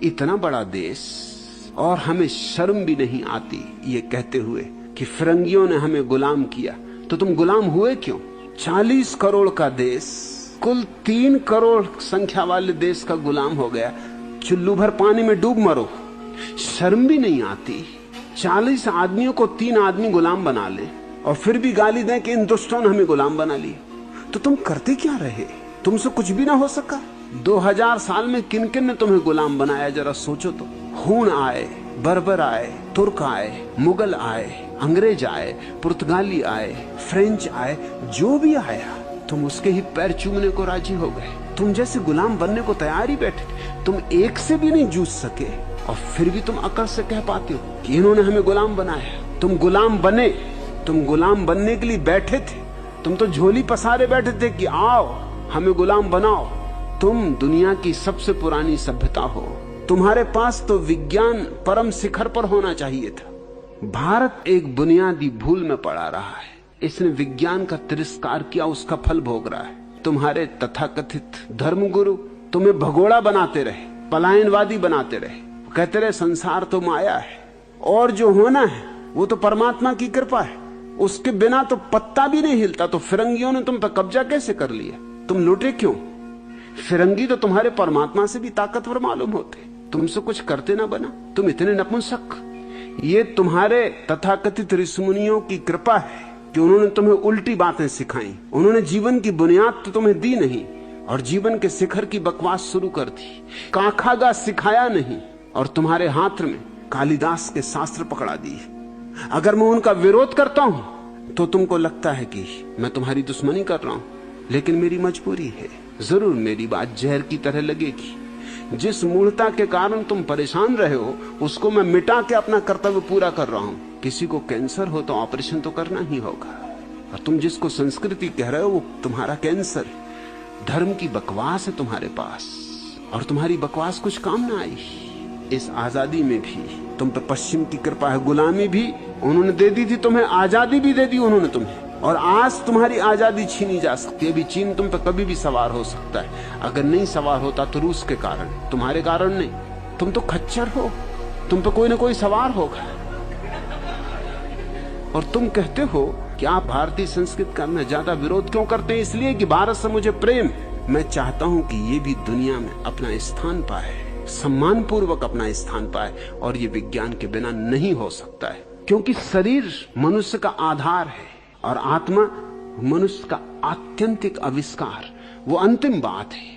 इतना बड़ा देश और हमें शर्म भी नहीं आती ये कहते हुए कि फिरंगियों ने हमें गुलाम किया। तो तुम गुलाम हुए क्यों? 40 करोड़ का देश कुल 3 करोड़ संख्या वाले देश का गुलाम हो गया। चुल्लू भर पानी में डूब मरो, शर्म भी नहीं आती। 40 आदमियों को 3 आदमी गुलाम बना ले और फिर भी गाली दें कि इन दुष्टों ने हमें गुलाम बना लिया। तो तुम करते क्या रहे? तुमसे कुछ भी ना हो सका। 2000 साल में किन किन ने तुम्हें गुलाम बनाया, जरा सोचो तो। हूण आए, बर्बर आए, तुर्क आए, मुगल आए, अंग्रेज आए, पुर्तगाली आए, फ्रेंच आए, जो भी आया तुम उसके ही पैर चूमने को राजी हो गए। तुम जैसे गुलाम बनने को तैयार ही बैठे। तुम एक से भी नहीं जूझ सके और फिर भी तुम अकड़ से कह पाते हो कि इन्होंने हमें गुलाम बनाया। तुम गुलाम बने, तुम गुलाम बनने के लिए बैठे थे। तुम तो झोली पसारे बैठे थे कि आओ हमें गुलाम बनाओ। तुम दुनिया की सबसे पुरानी सभ्यता हो। तुम्हारे पास तो विज्ञान परम शिखर पर होना चाहिए था। भारत एक बुनियादी भूल में पड़ा रहा है। इसने विज्ञान का तिरस्कार किया, उसका फल भोग रहा है। तुम्हारे तथाकथित धर्मगुरु तुम्हें भगोड़ा बनाते रहे, पलायनवादी बनाते रहे, कहते रहे संसार तो माया है और जो होना है वो तो परमात्मा की कृपा है, उसके बिना तो पत्ता भी नहीं हिलता। तो फिरंगियों ने तुम पर कब्जा कैसे कर लिया? तुम लुटे क्यों? फिरंगी तो तुम्हारे परमात्मा से भी ताकतवर मालूम होते, तुमसे कुछ करते ना बना। तुम इतने नपुंसक। ये तुम्हारे तथाकथित ऋषिमुनियों की कृपा है कि उन्होंने तुम्हें उल्टी बातें सिखाई। उन्होंने जीवन की बुनियाद तो तुम्हें दी नहीं और जीवन के शिखर की बकवास शुरू कर दी। काखागा सिखाया नहीं और तुम्हारे हाथ में कालिदास के शास्त्र पकड़ा दिए। अगर मैं उनका विरोध करता हूं तो तुमको लगता है कि मैं तुम्हारी दुश्मनी कर रहा हूं, लेकिन मेरी मजबूरी है। जरूर मेरी बात जहर की तरह लगेगी। जिस मूढ़ता के कारण तुम परेशान रहे हो उसको मैं मिटा के अपना कर्तव्य पूरा कर रहा हूं। किसी को कैंसर हो तो ऑपरेशन तो करना ही होगा, और तुम जिसको संस्कृति कह रहे हो वो तुम्हारा कैंसर है। धर्म की बकवास है तुम्हारे पास और तुम्हारी बकवास कुछ काम ना आई। इस आजादी में भी तुम पे पश्चिम की कृपा है। गुलामी भी उन्होंने दे दी थी तुम्हें, आजादी भी दे दी उन्होंने तुम्हें, और आज तुम्हारी आजादी छीनी जा सकती है। अभी चीन तुम पे कभी भी सवार हो सकता है। अगर नहीं सवार होता तो रूस के कारण, तुम्हारे कारण नहीं। तुम तो खच्चर हो, तुम पे कोई ना कोई सवार होगा। और तुम कहते हो कि आप भारतीय संस्कृति का मैं ज्यादा विरोध क्यों करते हैं? इसलिए कि भारत से मुझे प्रेम। मैं चाहता हूं कि ये भी दुनिया में अपना स्थान पाए, सम्मान पूर्वक अपना स्थान पाए, और ये विज्ञान के बिना नहीं हो सकता है। क्योंकि शरीर मनुष्य का आधार है और आत्मा मनुष्य का आत्यंतिक आविष्कार, वो अंतिम बात है।